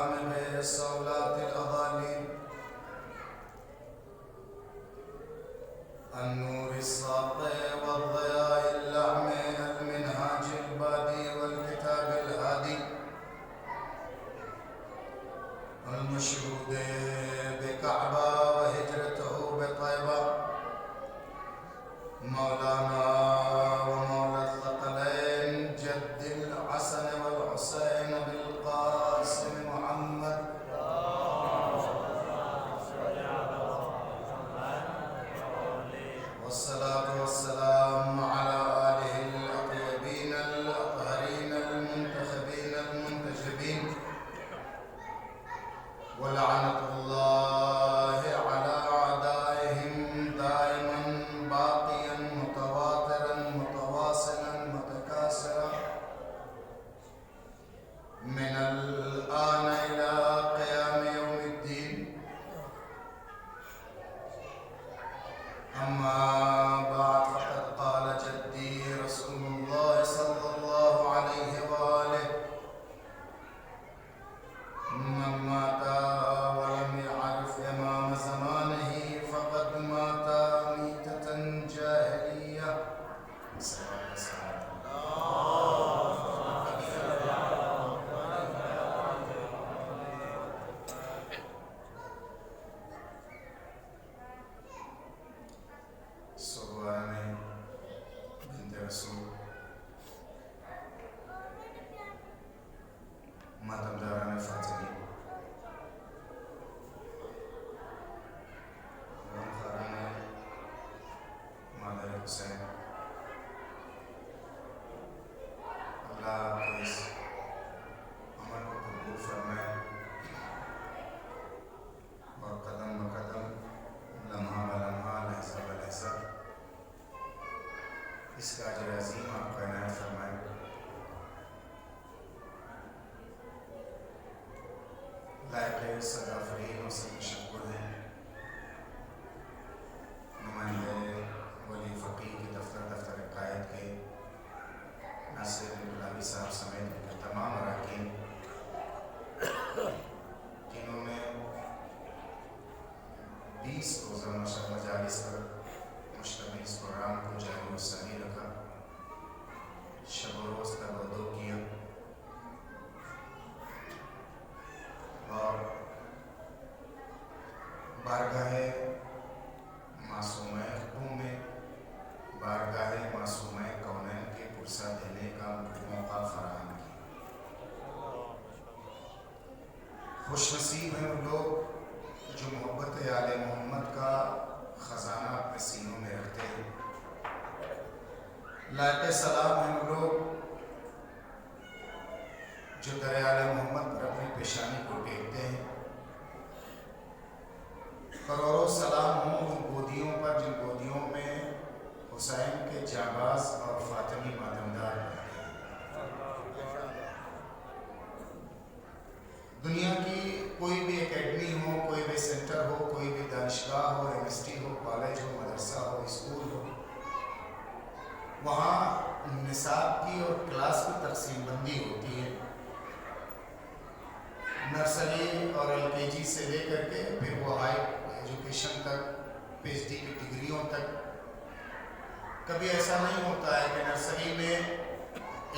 جوامع صولات الأغالي النور الساطع والضياء اللامع المنهاج البادي والكتاب الهادي المشهود بكعبة وهجرته بطيبة مولانا ومولى الثقلين جد الحسن والحسين بالقاسم محمد والصلاة والسلام على آله الأطيبين الأطهرين المنتخبين المنتجبين ولعنة الله على أعدائهم دائما باقيا متواترا متواصلا متكاثرا من الآن إلى قيام يوم الدين. أما بعد فقد قال جدي رسول الله صلى الله عليه وآله من مات ولم يعرف إمام زمانه فقد مات ميتة جاهلية. صبوان بنت رسول ماتم داران فاطمی غمخاران مادر حسین اللہ کے اس عمل کو قبول فرمائے اور قدم بقدم لمحہ بلمحہ لحظہ بلحظہ اس کا اجر عظیم آپ کا عنایت فرمائے. لائق صدا فرین و سب تشکر ہے نمائندے ولی فقیہ کے دفتر قائد کے ناصر گلابی صاحب سمیت ان کے تمام اراکین جنہوں نے 20 روزہ مجالس پر مشتمل اس پروگرام کو جاری و ساری رکھا، شب و روز تبادو کیا اور بارگاہ معصومہ خطوں میں بارگاہ معصومہ کونین کے پرسہ دینے کا موقع فراہم کیا. خوش نصیب ہیں وہ لوگ جو محبت آل محمد کا خزانہ اپنے سینوں میں رکھتے ہیں. لائق سلام ہیں وہ لوگ جو در آل محمد پر اپنی پیشانی کو ٹیکتے ہیں. کروڑوں سلام ہوں ان گودیوں پر جن گودیوں میں حسین کے جانباز اور فاطمی مادمدار رہتے ہیں. دنیا کی کوئی بھی اکیڈمی ہو، کوئی بھی سینٹر ہو، کوئی بھی دانشگاہ ہو، یونیورسٹی ہو، کالج ہو، مدرسہ ہو، اسکول ہو، وہاں نصاب کی اور کلاس کی تقسیم بندی ہوتی ہے. نرسری اور LKG سے لے کر کے پھر وہ ہائی ایجوکیشن تک، PhD کی ڈگریوں تک. کبھی ایسا نہیں ہوتا ہے کہ نرسری میں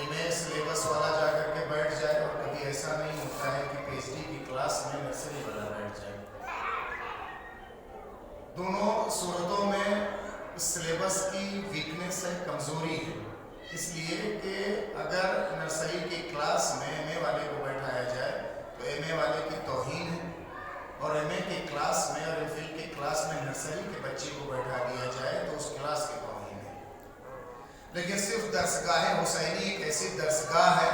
MA سلیبس والا جا کر کے بیٹھ جائے اور کبھی ایسا نہیں ہوتا ہے کہ PhD کی کلاس میں نرسری والا بیٹھ جائے. دونوں صورتوں میں سلیبس کی ویکنس ہے، کمزوری ہے. اس لیے کہ اگر نرسری کی کلاس میں MA والے کو بیٹھایا جائے تو MA والے کی توہین ہے، اور MA کی کلاس میں اور MPhil کی کلاس میں نرسری کے بچے کو بیٹھا دیا جائے تو اس کلاس کی توہین ہے. لیکن صرف درسگاہ حسینی ایک ایسی درسگاہ ہے،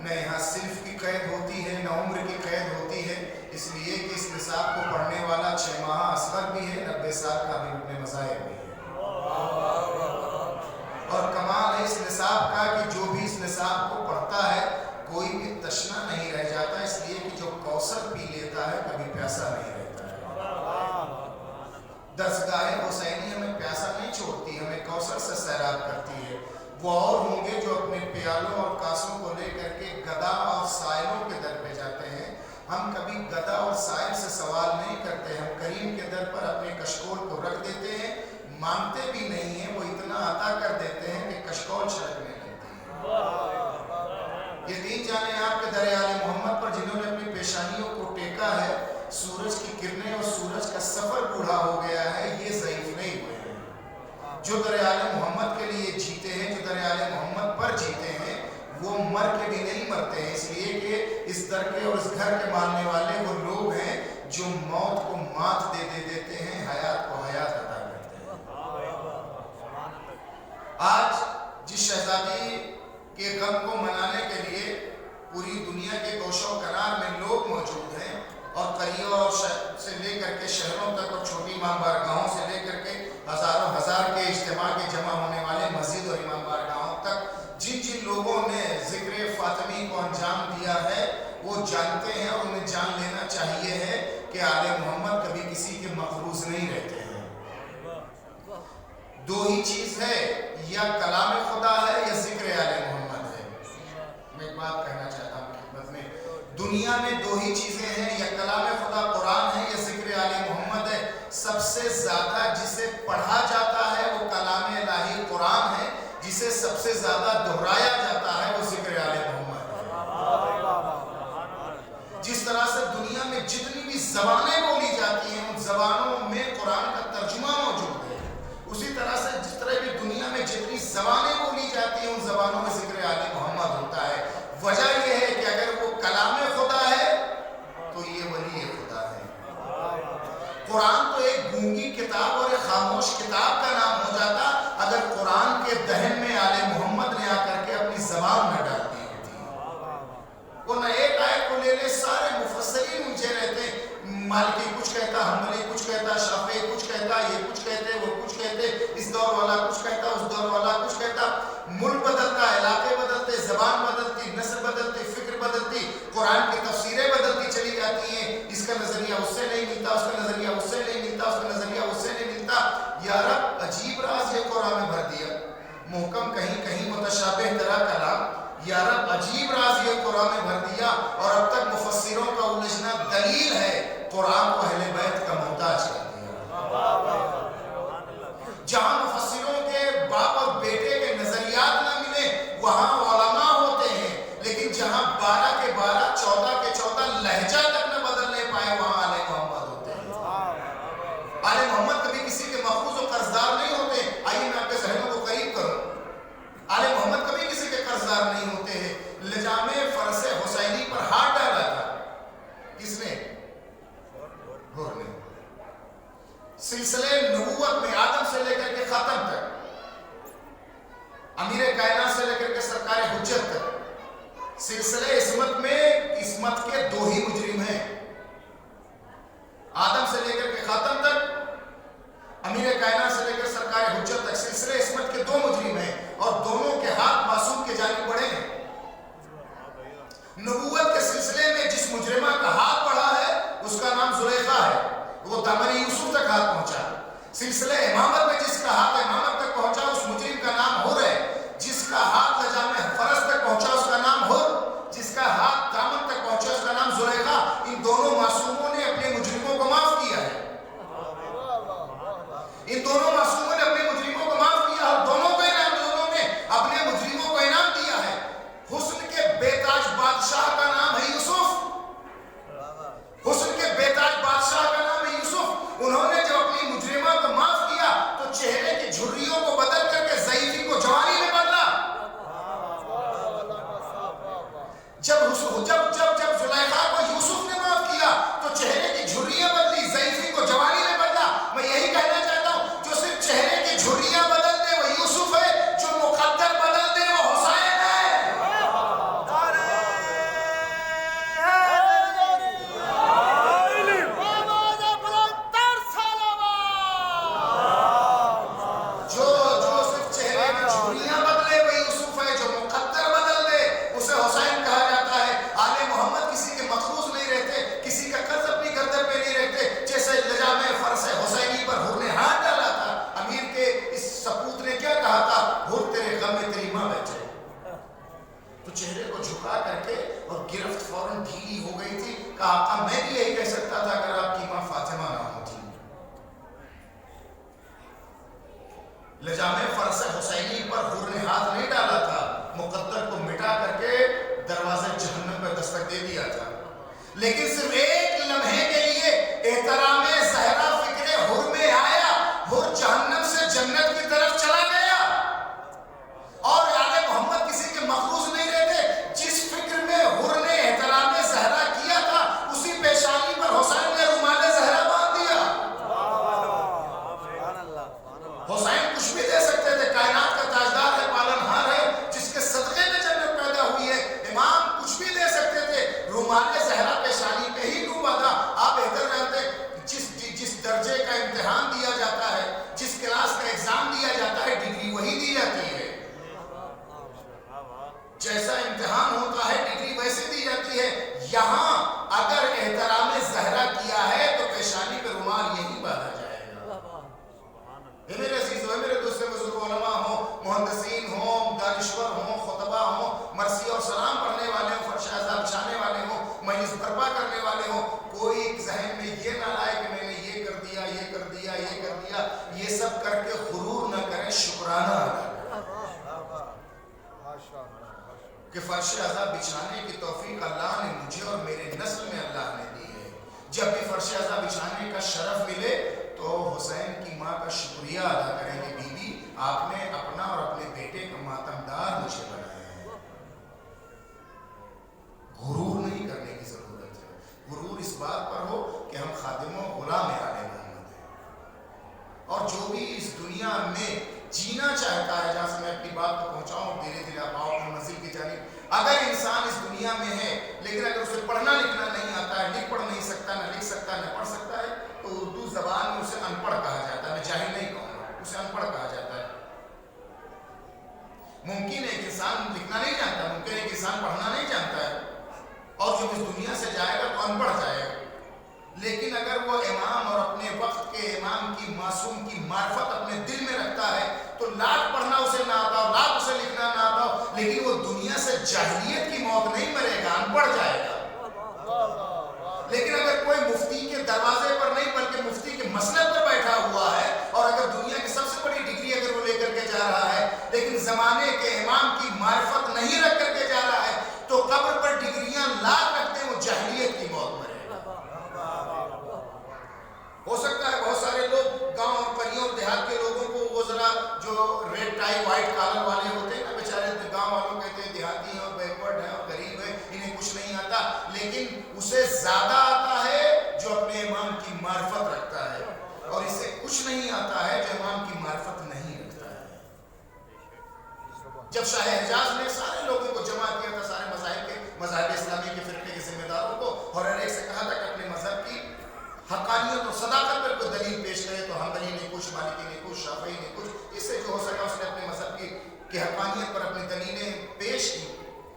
نہ یہاں صرف کی قید ہوتی ہے نہ عمر کی قید ہوتی ہے، اس لیے کہ اس نصاب کو پڑھنے والا 6 ماہ اصغر بھی ہے، 90 سال کا بھی اپنے مظاہر بھی ہے. اور کمال ہے اس نصاب کا کہ جو بھی اس نصاب کو پڑھتا ہے کوئی بھی تشنا نہیں رہ جاتا، اس لیے کہ جو کوثر پی لیتا ہے کبھی پیاسا نہیں رہتا ہے. درسگاہ حسینی ہمیں پیاسا نہیں چھوڑتی، ہمیں کوثر سے سیراب کرتی ہے. وہ اور ہوں گے جو اپنے پیالوں اور کاسوں کو لے کر کے گدا اور سائلوں کے در پہ جاتے ہیں، ہم کبھی گدھا اور صاحب سے سوال نہیں کرتے، ہم کریم کے در پر اپنے کشکول کو رکھ دیتے ہیں، مانگتے بھی نہیں ہیں، وہ اتنا عطا کر دیتے ہیں کہ کشکول چھڑکنے لگتی ہے۔ یقین جانے آپ کے در آل محمد پر جنہوں نے اپنی پیشانیوں کو ٹیکا ہے، سورج کی کرنیں اور سورج کا سفر بوڑھا ہو گیا ہے، یہ ضعیف نہیں ہوئے ہیں۔ جو در آل محمد کے لیے جیتے ہیں، جو در آل محمد پر جیتے ہیں، وہ مر کے بھی نہیں مرتے ہیں، اس لیے کہ اس در کے اور اس گھر کے ماننے والے وہ لوگ ہیں جو موت کو مات دے دیتے ہیں، حیات کو حیات عطا کرتے ہیں۔ آج جس شہزادی کے غم کو منانے کے لیے پوری دنیا کے گوشہ و کنار میں لوگ موجود ہیں، اور قریوں سے لے کر کے شہروں تک اور چھوٹی امام بارگاہوں سے لے کر کے ہزاروں ہزار کے اجتماع کے جمع ہونے والے مسجد اور امام بارگاہوں تک جن جن لوگوں نے ذکر فاطمی کو انجام دیا ہے وہ جانتے ہیں، اور انہیں جان لینا چاہیے ہے کہ آل محمد کبھی کسی کے مقروض نہیں رہتے ہیں۔ دو ہی چیز ہے، یا کلام خدا ہے یا ذکر آل محمد ہے۔ میں ایک بات کہنا چاہتا ہوں خدمت میں، دنیا میں دو ہی چیزیں ہیں، یا کلام خدا قرآن ہے یا ذکر آل محمد ہے۔ سب سے زیادہ جسے پڑھا جاتا ہے وہ کلام الہی قرآن ہے، جسے سب سے زیادہ دہرایا جاتا ہے وہ ذکر آل محمد ہے۔ جس طرح سے دنیا میں جتنی بھی زبانیں بولی جاتی ہیں ان زبانوں میں قرآن کا ترجمہ موجود ہے، اسی طرح سے جس طرح بھی دنیا میں جتنی زبانیں بولی جاتی ہیں ان زبانوں میں ذکر آل محمد ہوتا ہے۔ وجہ یہ ہے کہ اگر وہ کلام خدا ہے تو یہ ولی خدا ہے۔ قرآن تو ایک گونگی کتاب اور ایک خاموش کتاب کا نام ہو جاتا اگر قرآن کے دہن میں آل محمد نے آ کر کے اپنی زبان میں ڈال دی ہوتی۔ وہ نہ ایک آیت کو لے لے، سارے مفسرین الجھے رہتے ہیں، مالکی کچھ کہتا، حنبلی کچھ کہتا، شافعی کچھ کہتا، یہ کچھ کہتے، وہ کچھ کہتے، اس دور والا کچھ کہتا، اس دور والا کچھ کہتا۔ ملک بدلتا، علاقے بدلتے، زبان بدلتی، نسل بدلتی، فکر بدلتی، قرآن کی تفسیریں بدلتی چلی جاتی ہیں۔ اس کا نظریہ اس سے نہیں ملتا، اس کا نظریہ اس سے نہیں ملتا، اس کا نظریہ اس سے نہیں ملتا۔ یا رب عجیب راز یہ قرآن میں بھر دیا، محکم کہیں کہیں متشابہ طرح کلام۔ یا رب عجیب راز یہ قرآن میں بھر دیا، اور اب تک مفسروں کا الجھنا دلیل ہے قرآن کو اہل بیت کا محتاج کر دیا۔ جہاں مفسروں کے باپ اور بیٹے کے نظریات نہ ملے وہاں علماء ہوتے ہیں، لیکن جہاں 12 کے 12 14 کے 14 لہجہ تک نہ بدلنے پائے وہاں آل محمد ہوتے ہیں۔ آل محمد کبھی کسی کے مقروض و قرضدار نہیں ہوتے۔ آئیے میں آپ کے ذہنوں کو قریب کروں، آل محمد کبھی کسی کے قرضدار نہیں ہوتے ہیں۔ لجام فرس حسینی پر ہاتھ ڈالا تھا کس نے؟ گھر نے۔ سلسلے نبوت میں آدم سے لے کر کے ختم تک، امیر کائنات سے لے کر کے سرکار حجت تک، سلسلے عصمت میں عصمت کے دو ہی مجرم ہیں، آدم سے لے کر کے خاتم تک، امیر کائنات سے لے کر سرکار حجت تک، سلسلے عصمت کے دو مجرم ہیں، اور دونوں کے ہاتھ معصوم کے جانب بڑھے ہیں۔ نبوت کے سلسلے میں جس مجرمہ کا ہاتھ بڑھا ہے اس کا نام زلیخا ہے، وہ دامن یوسف تک ہاتھ پہنچا۔ سلسلے امامت میں جس کا ہاتھ امامت تک پہنچا اس مجرم کا نام حر ہے، جس کا ہاتھ لجام فرس تک پہنچا اس کا نام حر، جس کا ہاتھ دامن تک پہنچا اس کا نام زلیخا۔ ان دونوں معصوموں نے اپنے مجرموں کو معاف کیا ہے، ان دونوں معصوموں نے اپنے مجرموں کو معاف کیا، اور دونوں کو انعام، دونوں نے اپنے مجرموں کو انعام دیا ہے۔ حسن کے بے تاج بادشاہ کا نام ہے یوسف، حسن کے بے تاج بادشاہ کا نام ہے یوسف۔ انہوں نے جب اپنی مجرمہ کو معاف کیا تو چہرے کی جھریوں کو بدل کر کے ضعیفی کو جوانی میں بدلا۔ جب زلیخا کو یوسف نے معاف کیا تو چہرے کی جھریاں بدلی، ضعیفی کو جوانی میں بدلا۔ میں یہی کہنا چاہتا ہوں، جو صرف چہرے کی جھریاں بدل دے وہ یوسف ہے، جو مقدر بدل دے وہ حسین ہے۔ جو بھی یہی کہہ سکتا تھا اگر آپ کی ماں فاطمہ نہ ہوتی. لجام فرس حسینی پر حور نے ہاتھ نہیں ڈالا تھا، مقدر کو مٹا کر کے دروازے جہنم پر دستک دے دیا تھا، لیکن صرف ایک لمحے کے لیے احترام زہرا فکر حر میں آیا، حر جہنم سے جنت کی طرف چلا گیا. اور آل محمد کسی کے مخلوص نہیں رہتے. جس فکر میں حر نے احترام زہرا کیا تھا اسی پیشانی پر حسین نے رومال زہرا باندھ دیا. حسین کچھ بھی دے سکتے تھے، کائنات کا تاجدار ہے، پالن ہار ہے، جس کے صدقے میں جنت پیدا ہوئی ہے. امام کچھ بھی دے سکتے تھے، رومال زہرا پیشانی پہ ہی ڈوبا تھا. آپ بہتر جانتے جس درجے کا امتحان دیا جاتا ہے، جس کلاس کا ایگزام دیا جاتا ہے، ڈگری وہی دی جاتی ہے. جیسا امتحان ہوتا ہے ڈگری ویسے دی جاتی ہے. یہاں اگر احترام زہرا کیا ہے تو پیشانی پہ رومال یہی باندھا جائے گا. اے میرے عزیزو، اے میرے دوست بزرگ، علماء ہوں، محدثین ہوں، دانشور ہوں، خطبہ ہوں، مرثیہ اور سلام پڑھنے والے ہوں، فرش اعظم بچھانے والے ہوں، مجلس برپا کرنے والے ہوں، کوئی ذہن میں یہ نہ لائے کہ میں نے یہ کر دیا، یہ کر دیا، یہ کر دیا. یہ سب کر کے غرور نہ کریں، شکرانہ ادا کریں کہ فرش عذاب بچھانے کی توفیق اللہ نے مجھے اور میرے نسل میں اللہ نے دی ہے. جب بھی فرش عذاب بچھانے کا شرف ملے تو حسین کی ماں کا شکریہ ادا کریں کہ بی بی آپ نے اپنا اور اپنے بیٹے کا ماتمدار مجھے بنایا ہے. غرور نہیں کرنے کی ضرورت ہے. غرور اس بات پر ہو کہ ہم خادم و غلام آل محمد ہیں، اور جو بھی اس دنیا میں جینا چاہتا ہے، جہاں سے میں اپنی بات کو پہنچاؤں، دھیرے دھیرے آپ آؤ اپنی منزل کی جانب. اگر انسان اس دنیا میں ہے لیکن اگر اسے پڑھنا لکھنا نہیں آتا ہے، لکھ پڑھ نہیں سکتا، نہ لکھ سکتا نہ پڑھ سکتا ہے، تو اردو زبان میں اسے ان پڑھ کہا جاتا ہے. میں جاہل نہیں کہوں گا، اسے ان پڑھ کہا جاتا ہے. ممکن ہے کہ انسان لکھنا نہیں جانتا، ممکن ہے کہ انسان پڑھنا نہیں جانتا ہے، اور جب اس دنیا سے جائے گا تو ان پڑھ جائے گا. لیکن اگر وہ امام اور اپنے وقت کے امام کی معصوم کی معرفت اپنے دل میں رکھتا ہے تو لاکھ پڑھنا اسے نہ آتا ہو، لاکھ اسے لکھنا نہ آتا ہو، لیکن وہ دنیا سے جاہلیت کی موت نہیں مرے گا، ان پڑھ جائے گا. لیکن اگر کوئی مفتی کے دروازے پر نہیں بلکہ مفتی کے مسند پر بیٹھا ہوا ہے، اور اگر دنیا کی سب سے بڑی ڈگری اگر وہ لے کر کے جا رہا ہے لیکن زمانے کے امام کی معرفت نہیں رکھ کر کے جا رہا ہے، تو قبر پر ڈگریاں لاکھ رکھتے ہیں، وہ جاہلیت کی موت مرے گا. ہو سکتا ہے بہت سارے لوگ گاؤں اور پریوں اور دیہات کے لوگوں کو وہ ذرا جو ریڈ ٹائی وائٹ کالر والے ہوتے ہیں نا، بیچارے گاؤں والوں کہتے ہیں دیہاتی ہیں اور بیکورڈ ہیں اور غریب ہیں، انہیں کچھ نہیں آتا. لیکن اسے زیادہ آتا ہے جو اپنے امام کی معرفت رکھتا ہے، اور اسے کچھ نہیں آتا ہے جو امام کی معرفت نہیں رکھتا ہے. جب شاہ حجاز نے سارے لوگوں کو جمع کیا تھا، سارے مذاہب اسلامی کے فرقے کے ذمہ داروں کو، اور ہر ایک سے کہا تھا کہ اپنے مذہب کی حقانیت اور صداقت پر کوئی دلیل پیش کرے، تو حنبلی نے کچھ، مالکی نے کچھ، شافعی نے کچھ، اس سے جو ہو سکا اس نے اپنے مذہب کی حقانیت پر اپنی دلیلیں پیش کی.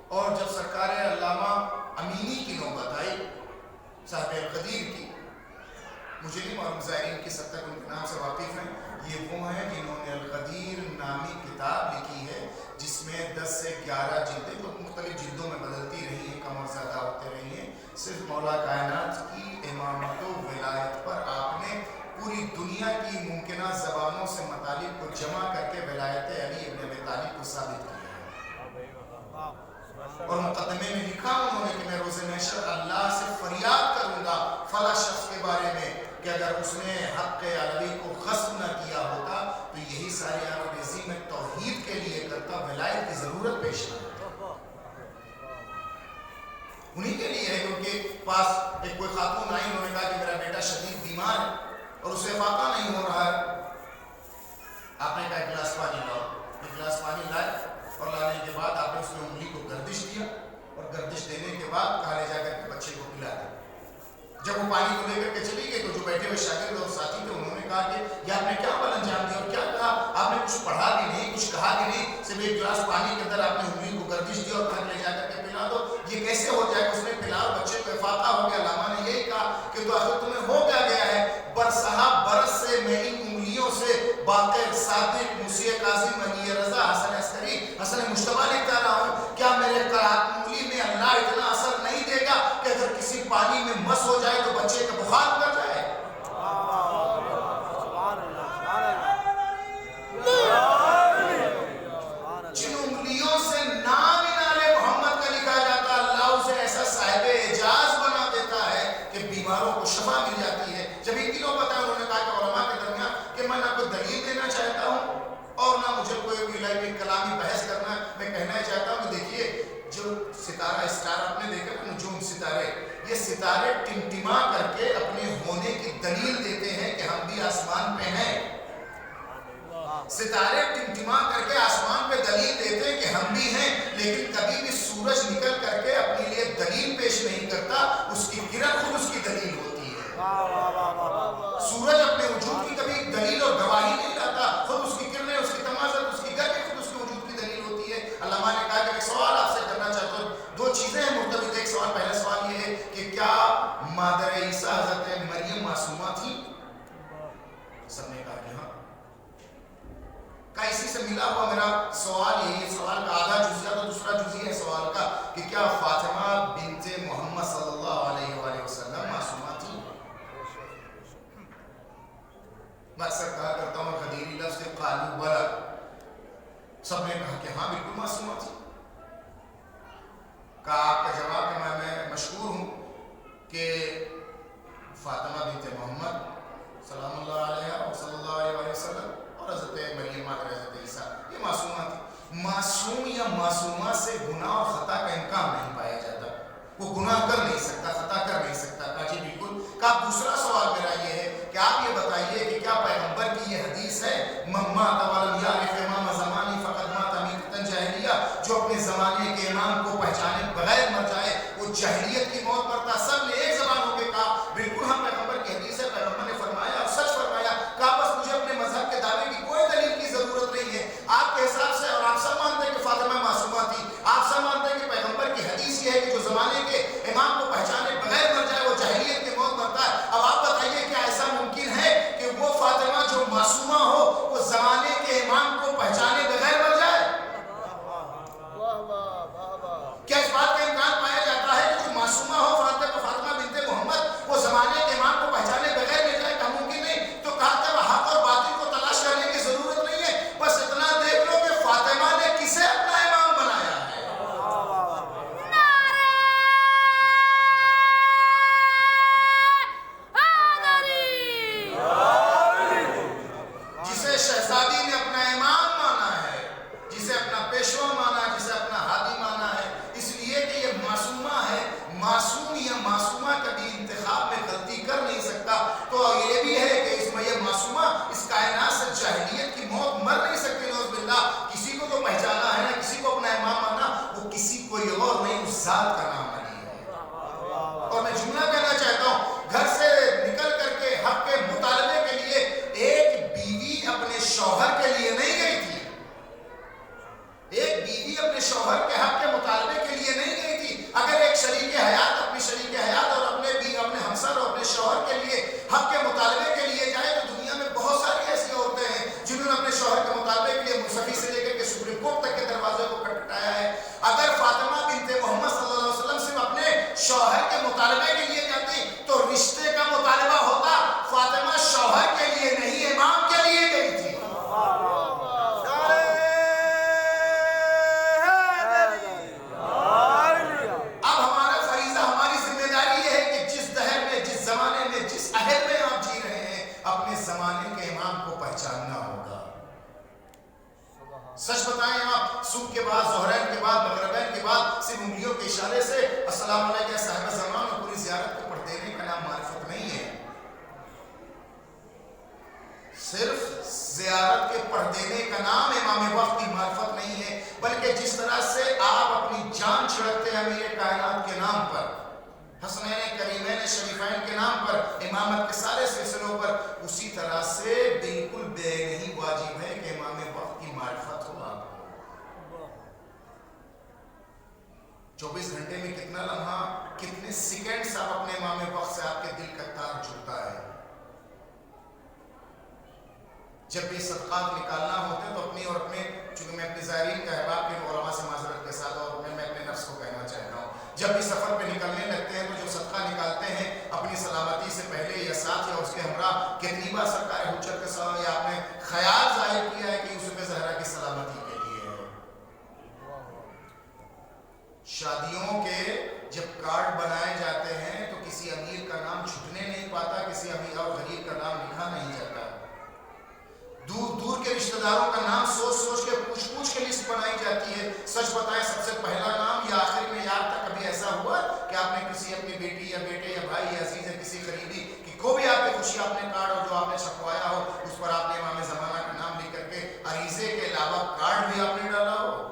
اور جب سرکار علامہ امینی کی نوبت آئی، صاحب القدیر کی، مجھے نہیں معلوم زائرین کس حد تک ان کے نام سے واقف ہیں، یہ وہ ہیں جنہوں نے القدیر نامی کتاب لکھی ہے جس میں 10 سے 11 جلدیں، تو مختلف جلدوں میں بدلتی رہی ہیں، کم اور زیادہ ہوتے رہی ہیں. صرف مولا کائنات کی امامت و ولایت پر آپ نے پوری دنیا کی ممکنہ زبانوں سے مطالب کو جمع کر کے ولایت علی ابن ابی طالب کو ثابت کیا ہے. اور مقدمے میں لکھا انہوں نے کہ میں روز محشر اللہ سے فریاد کروں گا فلاں شخص کے بارے میں کہ اگر اس نے حق علوی کو غصب نہ کیا ہوتا تو یہی ساری آخریزی میں توحید کے لیے کرتا، ولایت کی ضرورت پیش نہ ہوتا. انہی کے لیے ہے کہ ان کے پاس ایک کوئی خاتون آئی، انہوں نے کہا کہ میرا بیٹا شدید بیمار ہے اور اسے فاقہ نہیں ہو رہا ہے. آپ نے کہا ایک گلاس پانی لاؤ. ایک گلاس پانی لائے اور لانے کے بعد آپ نے اس میں انگلی کو گردش دیا، اور گردش دینے کے بعد کہا لے جا کر کے بچے کو پلا دے. جب وہ پانی کو لے کر کے چلی گئی تو جو بیٹھے ہوئے شاگرد اور ساتھی تھے انہوں نے کہا کہ یہ آپ نے کیا عمل انجام دیا اور کیا کہا؟ آپ نے کچھ پڑھا بھی نہیں، کچھ کہا بھی نہیں، صرف ایک گلاس پانی کے اندر آپ نے انگلی کو گردش دیا اور کہا لے جا کر کے پلا دو. یہ کیسے ہو جائے گا؟ اس نے پلا اور بچے کو افاقہ ہو گیا. علامہ نے یہی کہا کہ تو آخر تمہیں ہو کیا گیا ہے؟ برسہا برس سے میں ان انگلیوں سے باقر، صادق، موسی کاظم، علی رضا، حسن عسکری، حسن مجتبیٰ لکھتا رہا ہوں. کیا میرے انگلی میں اللہ اتنا اثر نہیں دے گا کہ اگر کسی پانی میں مس ہو جائے تو بچے کا بخار اتر جائے. جن انگلیوں سے نام انالے محمد کا لکھا جاتا اللہ اسے ایسا صاحب اعجاز بنا دیتا ہے کہ بیماروں کو شفا مل جاتی ہے. جب ان کی نوبت ہے انہوں نے کہا کہ علماء کے درمیان کہ میں نہ کوئی دلیل دینا چاہتا ہوں اور نہ مجھے کوئی علمی کلامی بحث کرنا. میں کہنا چاہتا ہوں کہ دیکھیے جو ستارہ اسٹار آپ نے دیکھا نجوم ستارے, یہ ستارے ٹمٹما کر کے اپنے ہونے کی دلیل دیتے ہیں کہ ہم بھی آسمان پہ ہیں. ستارے ٹمٹما کر کے آسمان پہ دلیل دیتے ہیں کہ ہم بھی ہیں, لیکن کبھی بھی سورج نکل کر کے اپنے لیے دلیل پیش نہیں کرتا, اس کی کرن خود اس کی دلیل ہوتی ہے. سورج اپنے وجود کی کبھی دلیل اور گواہی نہیں لاتا, خود اس کی کرنیں, اس کی تمازت, اس کی گرمی خود اس کے وجود کی دلیل ہوتی ہے. علامہ نے کہا کہ ایک سوال آپ سے کرنا چاہتا ہوں, دو چیزیں ہیں مرتبط. ایک سوال, پہلا سوال یہ ہے کہ کیا مادر عیسیٰ حضرت مریم معصومہ تھی؟ سب نے کہا کہ ہاں. اسی سے ملا ہوا میرا سوال یہی ہے, سوال کا آدھا جزیہ تو دوسرا جزیہ ہے سوال کا کہ کیا فاطمہ بنت محمد صلی اللہ علیہ وآلہ وسلم معصومہ تھی؟ میں اکثر کہا کرتا ہوں خدیری لفظ سے قالوا بلا, سب نے کہا کہ ہاں بالکل معصومہ تھی. کہا آپ کا جواب کہ میں مشہور ہوں کہ فاطمہ بنت محمد سلام اللہ علیہ و صلی اللہ علیہ وآلہ وسلم اور حضرت مریم مادر حضرت عیسیٰ یہ معصومہ تھی. معصوم یا معصومہ سے گناہ اور خطا کا امکان نہیں پایا جاتا, وہ گناہ کر نہیں سکتا, خطا کر نہیں سکتا. کہا جی بالکل. کہا دوسرا سوال میرا یہ ہے کہ آپ یہ بتائیے کہ کیا پیغمبر کی یہ حدیث ہے من مات ولم یعرف امام زمانی فقد مات میتۃ جاہلیہ, جو اپنے زمانے کے امام کو پہچانے بغیر مر جائے وہ جاہلیت کی موت مرتا. سب نے ایک زبان ہو کے کہا بالکل ہم پیغمبر کی حدیث ہے, پیغمبر نے فرمایا اور سچ فرمایا. کہا بس مجھے اپنے مذہب کے دعوے کی کوئی دلیل کی ضرورت نہیں ہے. آپ کے حساب سے, اور آپ سب مانتے ہیں کہ فاطمہ معصومہ تھی, آپ سب مانتے ہیں کہ پیغمبر کی حدیث یہ ہے کہ جو زمانے کے امام کو پہچانے بغیر مر جائے وہ جاہلیت کی موت مرتا ہے. اب آپ بتائیے کیا ایسا ممکن ہے کہ وہ فاطمہ جو معصومہ ہو وہ زمانے کے امام کو پہچانے بغیر مر جائے؟ کیا اس بات کا امکان پایا جاتا ہے کہ جو معصومہ ہو فاطمہ بنت محمد وہ زمانے کے امام کو پہچانے بغیر مر جائے؟ کہا ممکن نہیں. تو کہا کہ حق اور باطل کو تلاش کرنے کی ضرورت نہیں ہے, بس اتنا دیکھ لو کہ فاطمہ نے کسے اپنا امام بنایا ہے. جسے شہزادی نے اپنا امام مانا ہے, جسے اپنا پیشوا مانا, جسے اپنا ہادی مانا ہے, اس لیے کہ یہ معصومہ ہے. معصوم یا معصومہ کبھی انتخاب میں غلطی کر نہیں سکتا. تو یہ بھی ہے کہ اس میں یہ معصومہ اس کائنات سے جاہلیت کی موت مر نہیں سکتی. نعوذ باللہ. کسی کو تو پہچانا ہے نا, کسی کو اپنا امام مانا, وہ کسی کوئی اور نہیں, اس ذات کا نام علی ہے. اور میں جملہ کہنا چاہتا ہوں, گھر سے نکل کر کے حق کے مطالبے کے لیے ایک بیوی اپنے شوہر کے لیے نہیں گئی تھی. ایک بیوی اپنے شوہر کے حق کے مطالبے کے لیے نہیں گئی تھی. اگر ایک شریک حیات اپنی شریک حیات اور اپنے ہمسر اور اپنے شوہر کے لیے حق کے مطالبے کے لیے جائے تو دنیا میں بہت ساری ایسی عورتیں ہیں جنہوں نے اپنے شوہر کے مطالبے کے لیے منصفی سے لے کر کے سپریم کورٹ تک کے دروازے کو کھٹکھٹایا ہے. اگر فاطمہ بنت محمد صلی اللہ علیہ وسلم صرف اپنے شوہر کے مطالبے کے لیے جاتی تو رشتے کا مطالبہ ہوتا. فاطمہ شوہر کے لیے نہیں, امام کے لیے گئی تھی. سچ بتائیں آپ, صبح کے بعد, ظہرین کے بعد, مغربین کے بعد صرف انگلیوں کے اشارے سے السلام علیکم صاحب زمان اور پوری زیارت کو پڑھ دینے کا نام معرفت نہیں ہے. صرف زیارت کے پڑھ دینے کا نام امام وقت کی معرفت نہیں ہے, بلکہ جس طرح سے آپ اپنی جان چھڑکتے ہیں امیر کائنات کے نام پر, حسنین کریمین شریفین کے نام پر, امامت کے سارے سلسلوں پر, اسی طرح سے بالکل بے نہیں واجب ہے کہ امام وقت کی معرفت ہو آپ کو. 24 گھنٹے میں کتنا لمحہ, کتنے سیکنڈز آپ اپنے امام وقت سے آپ کے دل کا تار جھکتا ہے. جب بھی صدقات نکالنا ہوتے تو اپنی اور اپنے, چونکہ میں اپنے زائرین کا احباب کے علماء سے معذرت کے ساتھ اور میں اپنے نفس کو کہنا چاہتا ہوں, جب بھی سفر پہ نکلنے لگتے ہیں تو جو صدقہ نکال پہلے یا ساتھ یا اس کے ہمراہ کتنی بار سرکار حجت کے سامنے آپ نے خیال ظاہر کیا ہے کہ یوسف زہرا کی سلامتی کے لیے ہے؟ شادیوں کے جب کارڈ بنائے جاتے ہیں تو کسی امیر کا نام چھٹنے نہیں پاتا، کسی امیر اور غریب کا نام لکھا نہیں جاتا، دور دور کے رشتہ داروں کا نام سوچ سوچ کے پوچھ پوچھ کے لسٹ بنائی جاتی ہے۔ سچ بتائیں سب سے پہلا نام یا آخر میں یاد تک کبھی ایسا ہوا کہ آپ نے کسی اپنی بیٹی یا بیٹے یا بھائی یا عزیز یا کسی قریبی کی کوئی بھی آپ کی خوشی آپ نے کارڈ اور جو آپ نے چھپوایا ہو اس پر آپ نے امام زمانہ کا نام لکھ کر کے عریضے کے علاوہ کارڈ بھی آپ نے ڈالا ہو؟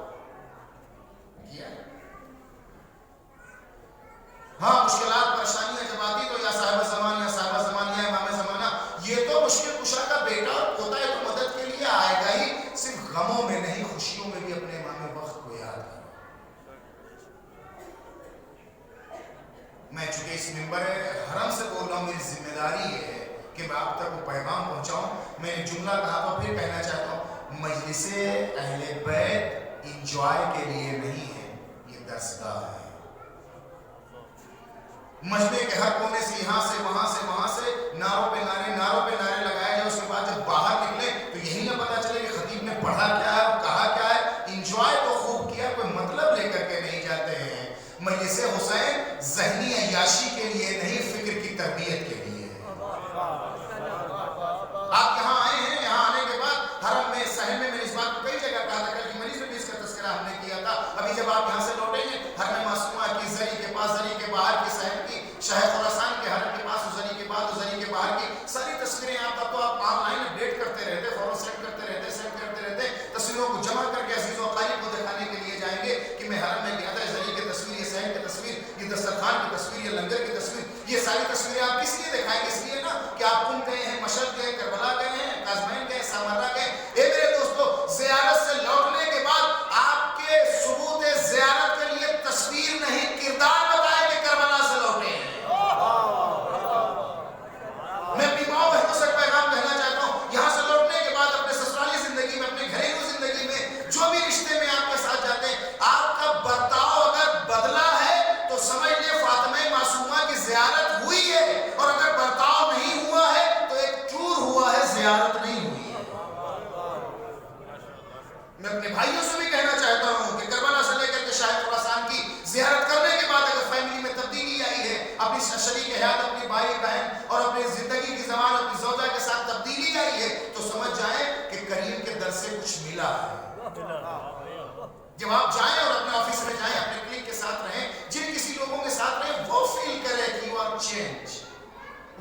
ہاں مشکلات پریشانیاں جب آتی تو یا صاحب زمان یا صاحبہ زمان یا امام زمانہ، یہ تو مشکل کشا کا بیٹا اور پوتا ہے تو مدد کے لیے آئے گا ہی، صرف غموں میں نہیں خوشیوں میں بھی اپنے امام وقت کو یاد کرو۔ میں چونکہ اس منبر حرم سے بول رہا ہوں، میری ذمہ داری یہ ہے کہ میں آپ تک وہ پیغام پہنچاؤں۔ میں نے جملہ کہا تو پھر کہنا چاہتا ہوں، مجلس اہل بیت انجوائے کے لیے نہیں ہے، یہ درسگاہ ہے۔ مجمع کے ہر کونے سے یہاں سے وہاں سے نعروں پہ نعرے لگائے جائے، اس کے بعد جب باہر نکلے تو یہی نہ پتا چلے کہ خطیب نے پڑھا کیا ہے اور کہا کیا ہے۔ انجوائے تو خوب کیا، کوئی مطلب لے کر کے نہیں جاتے ہیں۔ مجلس حسین ذہنی عیاشی کے لیے نہیں، فکر کی تربیت کے لیے ہے۔ آپ یہاں آئے ہیں، یہاں آنے کے بعد حرم میں صحن میں نے اس بات کو کئی جگہ کہا تھا، کل کی مجلس میں بھی اس کا تذکرہ ہم نے کیا تھا۔ ابھی جب آپ یہاں سے لوٹیں گے حرم معصومہ کی زری کے پاس، زری کے باہر کی صحن کی، شاہ خراسان کے حرم کے پاس، زری کے بعد زری کے باہر کی ساری تصویریں آپ تو آپ آن لائن اپڈیٹ کرتے رہتے، فوراً سینڈ کرتے رہتے، تصویروں کو جمع کر کے عزیز و اقارب کو دکھانے کے لیے جائیں گے کہ میں حرم میں گیا تھا، زری کی تصویر، یہ صحن کی تصویر، یہ دسترخوان کی تصویر، یہ لنگر کی تصویر، یہ ساری تصویریں آپ کس لیے دکھائیں گے؟ اس لیے نا کہ آپ کن گئے ہیں، مشہد گئے، کربلا گئے ہیں، کاظمین گئے، سامرا گئے۔ اے میرے دوستو، زیارت سے لوٹنے کے بعد آپ کے ثبوت زیارت کے لیے تصویر نہیں، کردار بتائے کہ کربلا سے لوٹے ہیں۔ میں اپنی ماں بہنوں سے پیغام کہنا چاہتا ہوں، یہاں سے لوٹنے کے بعد اپنے سسرالی زندگی میں، اپنے گھریلو زندگی میں، جو بھی رشتے میں آپ کے ساتھ جاتے ہیں، آپ کا برتاؤ اگر بدلا ہے تو سمجھ لیں فاطمہ معصومہ کی زیارت ہوئی ہے، اور اگر برتاؤ نہیں ہوا ہے تو ایک چور ہوا ہے، زیارت نہیں ہوئی ہے۔ میں اپنے بھائیوں سے بھی کہنا چاہتا ہوں کہ کربلا سے لے کر کے شاہ خراسان کی زیارت کرنے کے بعد اگر فیملی میں تبدیلی آئی ہے، اپنی شریک حیات، اپنی بھائی بہن اور اپنی زندگی کی زمان، اپنی زوجہ کے ساتھ تبدیلی آئی ہے، تو سمجھ جائیں کہ کریم کے در سے کچھ ملا ہے۔ جب آپ جائیں اور اپنے آفس میں جائیں، اپنے کلیگ کے ساتھ رہیں، جن کسی لوگوں کے ساتھ رہیں، وہ فیل کرے کہ یو آر چینج۔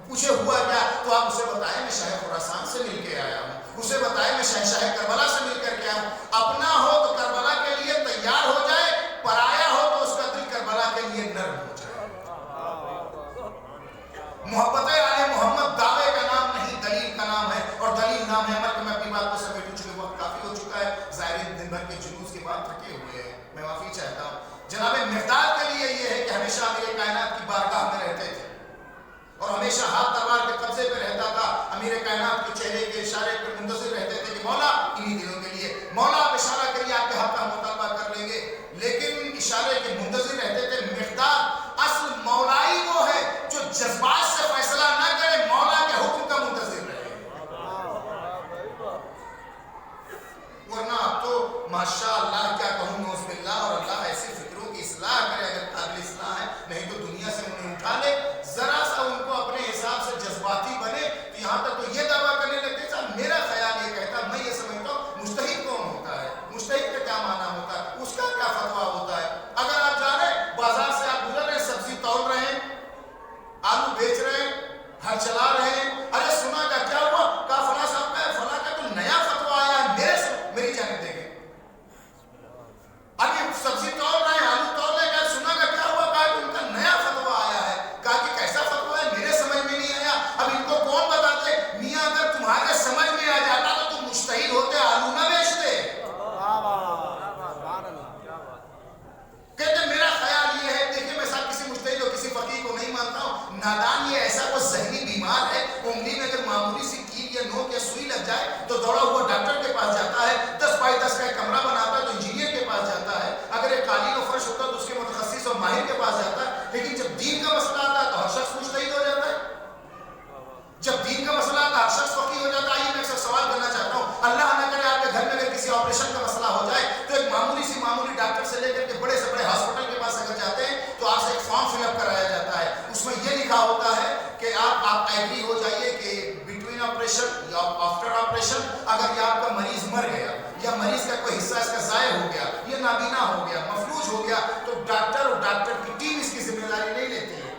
پوچھے ہوا کیا تو آپ اسے بتائیں میں شاہ خراسان سے مل کے آیا ہوں، اسے بتائیں میں شہنشاہ کربلا سے مل کر کے آیا ہوں۔ اپنا ہو تو کربلا کے لیے تیار ہو جائے، پرایا ہو تو اس کا دل کربلا کے لیے نرم ہو جائے۔ محبت آل محمد دعوے کا نام نہیں، دلیل کا نام ہے، اور دلیل نام ہے عمل کا۔ میں اپنی بات کو سمیٹوں، چونکہ وقت کافی ہو چکا ہے، زائرین دن بھر کے جلوس کے بعد تھکے ہوئے ہیں، میں معافی چاہتا ہوں۔ جناب مقداد کے لیے یہ ہے کہ ہمیشہ امیر کائنات کی بارگاہ میں رہتے تھے اور ہمیشہ ہاتھ تلوار کے قبضے پہ رہتا تھا، امیر کائنات کے چہرے کے اشارے پر منتظر رہتے تھے کہ مولا انہی دنوں کے لیے، مولا آپ اشارہ کریے، آپ کے حق کا مطالبہ کر لیں گے، لیکن اشارے کے منتظر رہتے تھے۔ مقداد اصل مولائی وہ ہے جو جذبات سے فیصلہ نہ کرے، مولا کے حکم کا منتظر رہے۔ ورنہ اب تو ماشاء اللہ کیا کہوں، نوز باللہ، اور اللہ ایسی فکروں کی اصلاح کرے اگر قابل اصلاح ہے، نہیں تو دنیا سے انہیں اٹھا لے، ذرا سا ان کو اپنے حساب سے جذباتی بنے تو یہاں تک تو یہ دعویٰ کرنے لگتے ہیں۔ میرا خیال یہ کہتا، میں یہ سمجھتا ہوں مجتہد کون ہوتا ہے، مجتہد کا کیا معنی ہوتا ہے، اس کا کیا فتویٰ ہوتا ہے۔ اگر آپ جا رہے ہیں بازار سے، آپ گزر رہے ہیں، سبزی تول رہے ہیں، آلو بیچ رہے ہیں، ہل چلا رہے ہیں، ارے سنا کا کیا ہوا، کہا فلاں صاحب کا ہے، فلاں کا تو نیا فتویٰ آیا ہے، میری جانب دیکھیں۔ ابھی سبزی تول رہے ہیں، آلو تول رہے ہیں، سنا کا کیا ہوا، کہا کہ ان کا نیا فتویٰ آیا ہے، کہا کہ کیسا فتویٰ ہے، میرے سمجھ میں نہیں آیا۔ اب ان کو کون بتاتے؟ میاں اگر تمہارے سمجھ میں آ جاتا تو تم مجتہد ہوتے، آلو نہ بیچتے۔ کہتے میرا خیال یہ ہے، دیکھیں میں ساتھ کسی مجتہد اور کسی فقیہ کو نہیں مانتا ہوں، نادان یہ ایسا کوئی ذہنی بیمار ہے، انگلی میں اگر معمولی سی کیل یا نوک یا سوئی لگ جائے تو دوڑا ہوا ڈاکٹر کے پاس جاتا ہے، 10x10 کا ایک کمرہ بناتا ہے تو انجینئر کے پاس جاتا ہے، اگر ایک قالین و فرش ہوتا ہے تو اس کے متخصص اور ماہر کے پاس جاتا ہے، لیکن جب دین کا مسئلہ آتا ہے تو ہر شخص مجتہد ہو جاتا ہے۔ آپ ایگری ہو جائیے کہ بٹوین آپریشن یا آفٹر آپریشن اگر یہ آپ کا مریض مر گیا یا مریض کا کوئی حصہ اس کا ضائع ہو گیا، یہ نابینا ہو گیا، مفلوج ہو گیا، تو ڈاکٹر اور ڈاکٹر کی ٹیم اس کی ذمہ داری نہیں لیتی ہے.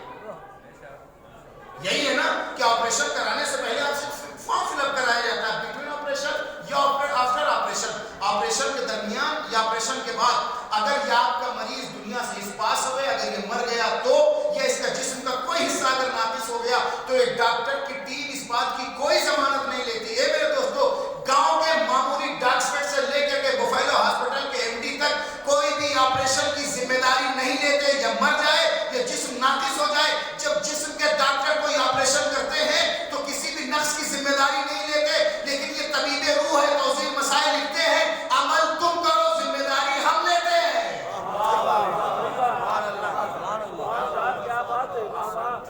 یہی ہے نا کہ آپریشن کرانے سے پہلے آپ سے فارم فل اپ کرایا جاتا ہے بٹوین آپریشن یا آفٹر آپریشن. آپریشن کے درمیان یا آپریشن کے بعد اگر یہ آپ کا مریض دنیا سے اس پاس ہوئے، اگر یہ مر گیا تو یا اس کا جسم کا کوئی حصہ اگر ناقص ہو گیا تو ایک ڈاکٹر کی ٹیم اس بات کی کوئی ضمانت نہیں لیتی. اے میرے دوستو، گاؤں کے معمولی ڈاکٹر سے لے کے بوفیلو ہاسپٹل کے ایم ڈی تک کوئی بھی آپریشن کی ذمہ داری نہیں لیتے. یا مر جائے یا جسم ناقص ہو جائے، جب جسم کے ڈاکٹر کوئی آپریشن کرتے ہیں تو کسی بھی نقص کی ذمہ داری نہیں لیتے. لیکن یہ طبیب روح ہے، توضیح مسائل لکھتے ہیں، عمل تم کرو، ذمہ داری ہم لیتے ہیں.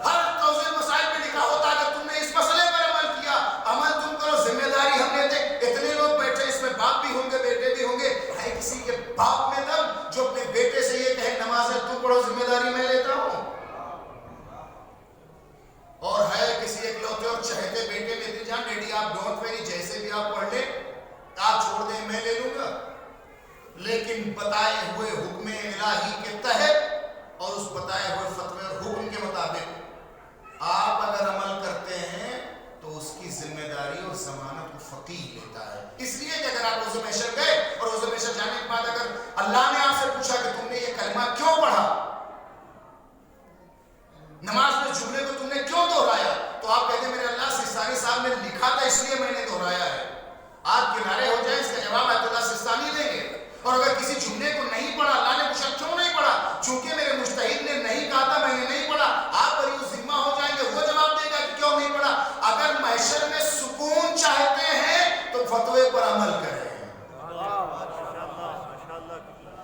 ہر توضیح مسائل میں لکھا ہوتا ہے اگر تم نے اس مسئلے پر عمل کیا، عمل تم کرو، ذمہ داری ہم لیتے ہیں. اتنے لوگ بیٹھے، اس میں باپ بھی ہوں گے، بیٹے بھی ہوں گے. ہے کسی کے باپ میں دم جو اپنے بیٹے سے یہ کہے نماز تم پڑھو، ذمہ داری میں لیتا ہوں؟ اور ہے کسی ایک لوتے اور چہتے بیٹے میں دی جان ڈیڈی آپ ڈونٹ ویری، جیسے بھی آپ پڑھ لیں آپ چھوڑ دیں میں لے لوں گا. لیکن بتائے ہوئے حکم الہی کے تحت اور اس بتائے ہوئے فتوے اور حکم کے مطابق آپ اگر عمل کرتے ہیں تو اس کی ذمہ داری اور ضمانت کو فقیہ لیتا ہے. اس لیے کہ اگر آپ عضو محشر گئے اور عضو محشر جانے کے بعد اگر اللہ نے آپ سے پوچھا کہ تم نے یہ کلمہ کیوں پڑھا، نماز میں جملے کو تم نے کیوں دہرایا، تو آپ کہتے ہیں میرے اللہ سستانی صاحب نے لکھا تھا اس لیے میں نے دہرایا ہے. آپ کنارے ہو جائیں، اس کا جواب آیت اللہ سستانی دیں گے. اور اگر کسی جملے کو نہیں پڑھا، اللہ نے پوچھا کیوں نہیں پڑھا، چونکہ میرے مجتہد نے نہیں کہا تھا میں نے نہیں پڑھا، آپ بری ذمہ ہو جائیں گے. وہ جواب دے گا کہ کیوں نہیں پڑھا. اگر محشر میں سکون چاہتے ہیں تو فتوے پر عمل کریں.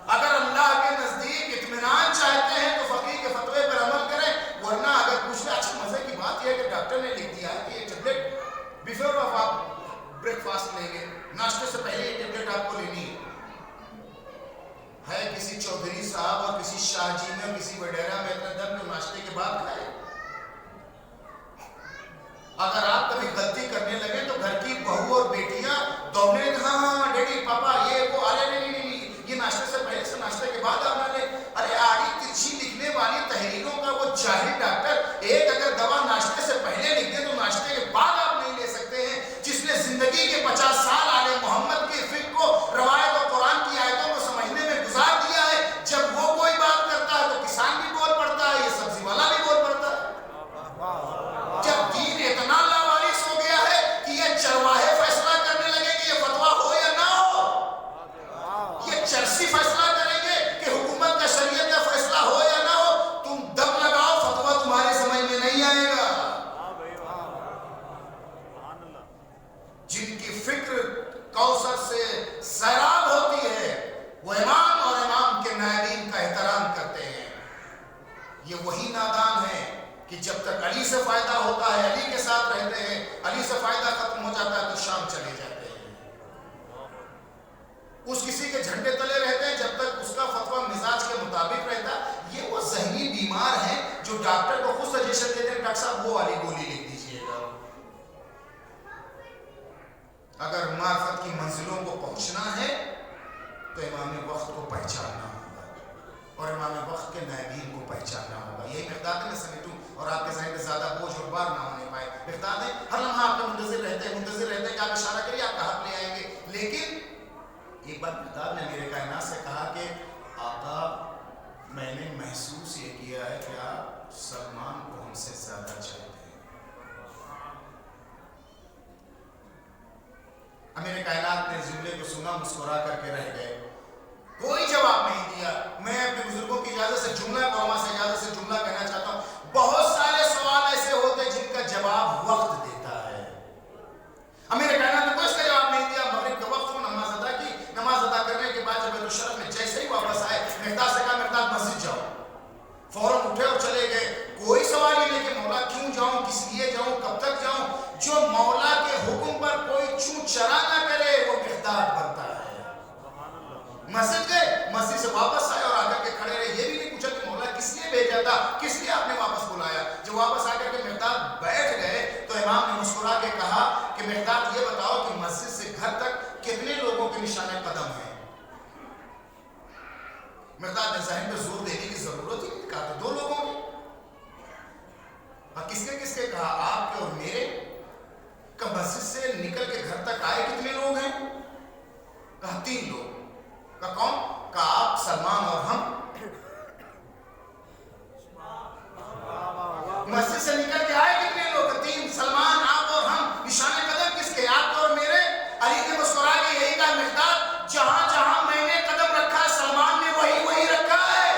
اگر اللہ کے نزدیک اطمینان چاہتے ہیں تو فقیہ کے فتوے پر عمل کریں. ورنہ اگر پوچھ لیں، اچھا مزے کی بات یہ ہے کہ ڈاکٹر نے لکھ دیا ہے کہ یہ ٹیبلٹ بیفور آف آپ بریک فاسٹ لیں گے، ناشتے سے پہلے یہ ٹیبلٹ آپ کو لینی ہے کسی چودھری صاحب اور کسی شاہ جی میں اور کسی وڈیرا میں اتنا دم جو ناشتے کے بعد کھائے. اگر آپ کبھی غلطی کرنے لگے تو گھر کی بہو اور بیٹیاں دوڑنے لگے، ہاں ہاں ڈیڈی پاپا یہ وہ، ارے نہیں نہیں نہیں یہ ناشتے سے پہلے سے ناشتے کے بعد آپ نہ لیں. ارے آڑی ترچھی لکھنے والی تحریروں کا وہ جاہل ڈاکٹر ایک اگر دوا ناشتے سے پہلے لکھ دے تو ناشتے کے بعد آپ نہیں لے سکتے ہیں. جس نے زندگی کے 50 سال آل محمد کے فقہ کو، روایت اور قرآن کی آیتوں کو سمجھنے میں گزار دیا ہے، جب وہ کوئی بات کرتا ہے تو کسان بھی بول پڑتا ہے، یہ سبزی والا بھی بول پڑتا ہے. جب دین اتنا لاوارث ہو گیا ہے کہ یہ چرواہے فیصلہ کرنے لگے کہ یہ فتویٰ ہو یا نہ ہو، یہ چرسی فیصلہ کریں گے کہ حکومت کا شریعت کا فیصلہ ہو یا نہ ہو، تم دم لگاؤ فتویٰ تمہارے سمجھ میں نہیں آئے گا. جن کی فکر کوثر سے سیراب ہوتی ہے وہ امام اور امام کے نائبین کا احترام کرتے ہیں. یہ وہی نادان ہیں کہ جب تک علی سے فائدہ ہوتا ہے علی کے ساتھ رہتے ہیں، علی سے فائدہ ختم ہو جاتا ہے تو شام چلے جاتے ہیں. اس کسی کے جھنڈے تلے رہتے ہیں جب تک اس کا فتویٰ مزاج کے مطابق رہتا ہے. یہ وہ ذہنی بیمار ہیں جو ڈاکٹر کو خود سجیشن دیتے ہیں ڈاکٹر صاحب وہ والی گولی لکھ دیجیے گا. اگر معرفت کی منزلوں کو پہنچنا ہے تو امام وقت کو پہچاننا ہوگا اور امام وقت کے نائبین کو پہچاننا ہوگا. یہی مقدار ہے میں سمیٹوں اور آپ کے ذہن میں زیادہ بوجھ اور بار نہ ہونے پائے. مقدار ہے ہر لمحہ آپ کا منتظر رہتے ہیں کہ آپ اشارہ کریے آپ کا حق لے آئیں گے. لیکن ایک بات مقدار نے میرے کائنات سے کہا کہ آقا میں نے محسوس یہ کیا ہے کہ آپ سلمان کو ہم سے زیادہ چاہتے ہیں. میرے کائنات نے جملے کو سنا، مسکرا کر کے رہ گئے، کوئی جواب نہیں دیا. میں اپنے بزرگوں کی اجازت سے جملہ قوما سے اجازت سے جملہ کہنا چاہتا ہوں. بہت سارے سوال ایسے ہوتے جن کا جواب وقت دیتا ہے. میرے کائنات نے کوئی اس کا جواب نہیں دیا. مغرب کا وقت ہو، نماز ادا کی، نماز ادا کرنے کے بعد جب بیت الشرف میں جیسے ہی واپس آئے مقدار سے کہا مقدار مسجد جاؤ. فوراً اٹھے اور چلے گئے. کوئی سوال ہی نہیں کہ مولا کیوں جاؤں، کس لیے جاؤں، کب تک جاؤں. جو مولا کے حکم پر کوئی چوں چرا نہ کرے وہ مقدار بنتا ہے. مسجد گئے، مسجد سے واپس آئے اور آ کر کے کھڑے رہے. یہ بھی نہیں پوچھا کہ مولا کس لیے بھیجا تھا، کس لیے آپ نے واپس بلایا. جب واپس آ کر کے مقدار بیٹھ گئے آپ نے مسکرا کے کہا کہ مقداد یہ بتاؤ کہ مسجد سے گھر تک کتنے لوگوں کے نشان قدم ہیں؟ مقداد نے ذہن پہ زور دینے کی ضرورت ہی نہیں، کہا تو 2 لوگوں کے۔ اور کس کے کہا؟ آپ کے اور میرے۔ کہ مسجد سے نکل کے گھر تک آئے کتنے لوگ ہیں؟ کہا 3 لوگ۔ کہا کون؟ کہا آپ، سلمان اور ہم۔ مسجد سے نکل کے آئے کتنے لوگ؟ 3، سلمان، آپ اور ہم۔ نشان قدم کس کے؟ آپ اور میرے۔ علی نے مسکرا کے یہی کہا مقداد جہاں جہاں میں نے قدم رکھا ہے سلمان نے وہی رکھا ہے۔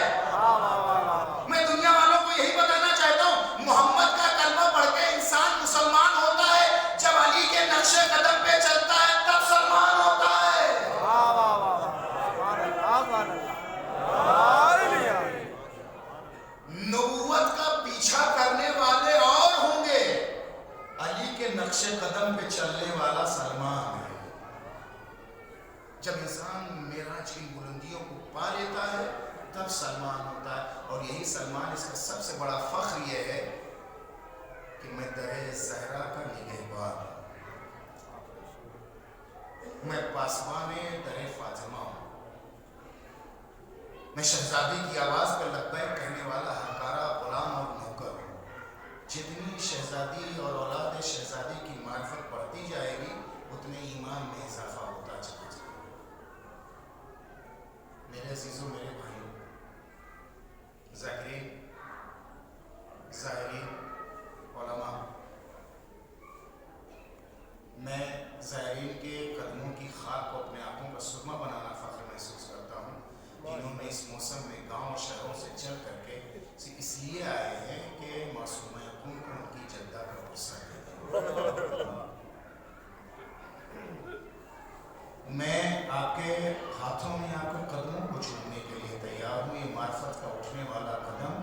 میں دنیا والوں کو یہی بتانا چاہتا ہوں، محمد کا کلمہ پڑھ کے انسان مسلمان ہوتا ہے، جب علی کے نقش قدم پہ چلتا ہے تب سلمان ہوتا ہے۔ نبوت کا پیچھا کرنے والے اور ہوں گے، علی کے نقش قدم پہ چلنے والا سلمان ہے۔ جب انسان معراج کی بلندیوں کو پا لیتا ہے تب سلمان ہوتا ہے، اور یہی سلمان، اس کا سب سے بڑا فخر یہ ہے کہ میں در زہرا کا نگہبان ہوں، میں پاسبان در فاطمہ ہوں، میں شہزادی کی آواز پر لبیک کہنے والا ہرکارا غلام اور نوکر ہوں۔ جتنی شہزادی اور اولاد شہزادی کی معرفت بڑھتی جائے گی اتنے ایمان میں اضافہ ہوتا چلا جائے گا۔ میرے عزیزوں، میرے بھائیوں، ظاہرین علماء، میں ظاہرین کے قدموں کی خاک کو اپنے آنکھوں کا سرما بنانا فخر محسوس کرتا ہوں۔ انہوں نے اس موسم میں گاؤں اور شہروں سے چل کر کے اس لیے آئے ہیں کہ معصومہ خون کو ان کی جدہ کا غصہ ہے۔ میں آپ کے ہاتھوں میں آپ کے قدموں کو چھوڑنے کے لیے تیار ہوں۔ یہ معرفت کا اٹھنے والا قدم،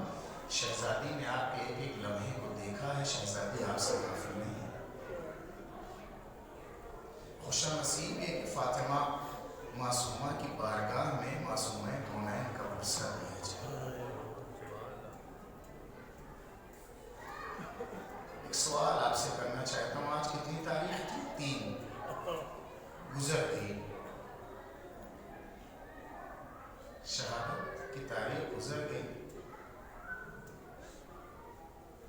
شہزادی نے آپ کے ایک ایک لمحے کو دیکھا ہے، شہزادی آپ سے غافل نہیں ہے۔ خوش نصیب ہے کہ فاطمہ معصومہ کی بارگاہ میں معصومہ کونین کا غصہ دیا جائے۔ ایک سوال آپ سے کرنا چاہتا ہوں، آج کتنی تاریخ تھی؟ 3 گزر گئی، شہادت کی تاریخ گزر گئی۔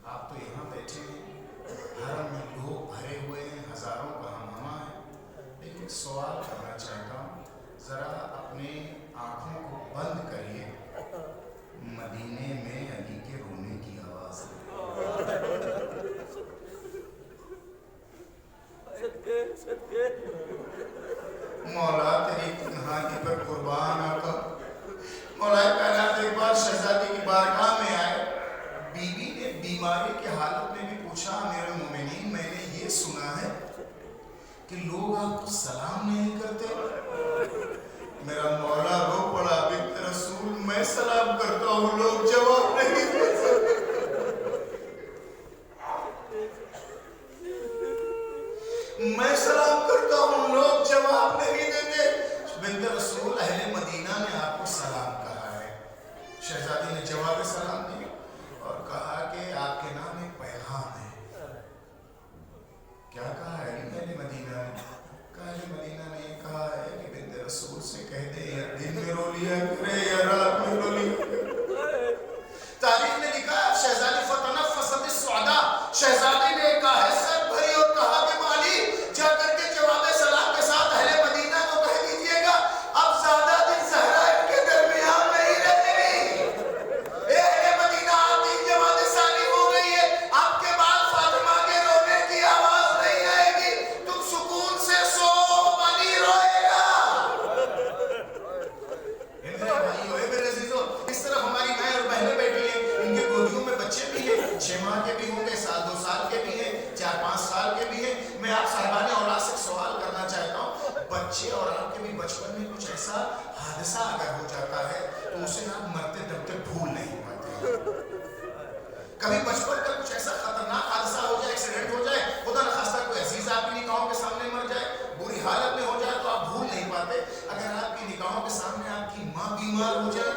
آپ تو یہاں بیٹھے ہیں، حرم میں لوگ بھرے ہوئے ہیں، ہزاروں کا ہمہمہ ہے، لیکن ایک سوال کرنا چاہتا ہوں، ذرا اپنے آنکھوں کو بند کریے، مدینے میں علی کے رونے کی آواز مولا تیری تنہائی پر قربان آقا۔ مولا کائنات ایک بار شہزادی کی بارگاہ میں آئے، بیوی نے بیماری کے حالت میں بھی پوچھا، میرے مومنین میں نے یہ سنا ہے کہ لوگ آپ کو سلام نہیں کرتے۔ میرا مولا رو پڑا، بنت رسول میں سلام کرتا ہوں لوگ جواب نہیں دیتے۔ میں سلام کرتا ہوں لوگ جواب نہیں دیتے۔ بنت رسول اہل مدینہ نے آپ کو سلام کہا ہے۔ شہزادی نے جواب سلام دیا اور کہا کہ آپ کے نام ایک پیغام ہے۔ کیا کہا ہے اہل مدینہ نے؟ کہا اہل مدینہ نے یہ کہا ہے کہ بنت رسول سے کہہ دے یا دن میں رو لیا کرے یا رات میں رو لیا کرے۔ تاریخ نے لکھا ہے شہزادی فتنفست السعداء، شہزادی نے کہا ہے سر بھری اور کہا کہ مالی جا کر کے جواب سلام کے ساتھ اہل مدینہ کو کہہ دیجئے گا اب زیادہ دن زہرا ان کے درمیان نہیں رہنے گی۔ اے اہل مدینہ، آپ کی جماعت ثانی ہو گئی ہے، آپ کے بعد فاطمہ کے رونے کی آواز نہیں آئے گی، تم سکون سے سو، علی روئے گا۔ میرے بھائیو، میرے عزیزو، اس طرف ہماری مائیں اور بہنیں بیٹھی ہیں، ان کے گودیوں میں بچے بھی ہیں، 6 ماہ کے بھی ہوں گے، 2 سال کے بھی ہیں، 4-5 سال کے بھی ہیں۔ میں آپ صاحبان اولاد سے سوال کرنا چاہتا ہوں، بچے اور آپ کے بھی بچپن میں کچھ ایسا حادثہ اگر ہو جاتا ہے تو اسے آپ مرتے دم تک بھول نہیں پاتے۔ کبھی بچپن کا کچھ ایسا خطرناک حادثہ ہو جائے، ایکسیڈنٹ ہو جائے، خدا نخواستہ کوئی عزیز آپ کی نگاہوں کے سامنے مر جائے، بری حالت میں ہو جائے تو آپ بھول نہیں پاتے۔ اگر آپ کی نگاہوں کے سامنے آپ کی ماں بیمار ہو جائے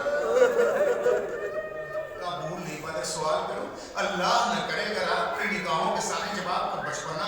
تو آپ بھول نہیں پاتے۔ سوال کروں، اللہ نہ کرے اگر آپ کی نگاہوں کے سامنے جب آپ کا بچپنا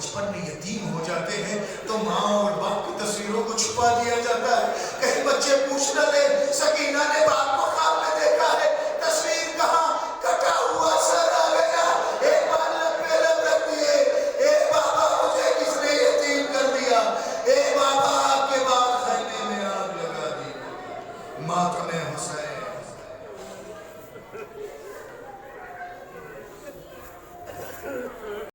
بچپن میں یتیم ہو جاتے ہیں تو ماں اور باپ کی تصویروں کو چھپا دیا جاتا ہے، کہیں بچے پوچھ نہ لے، سکینہ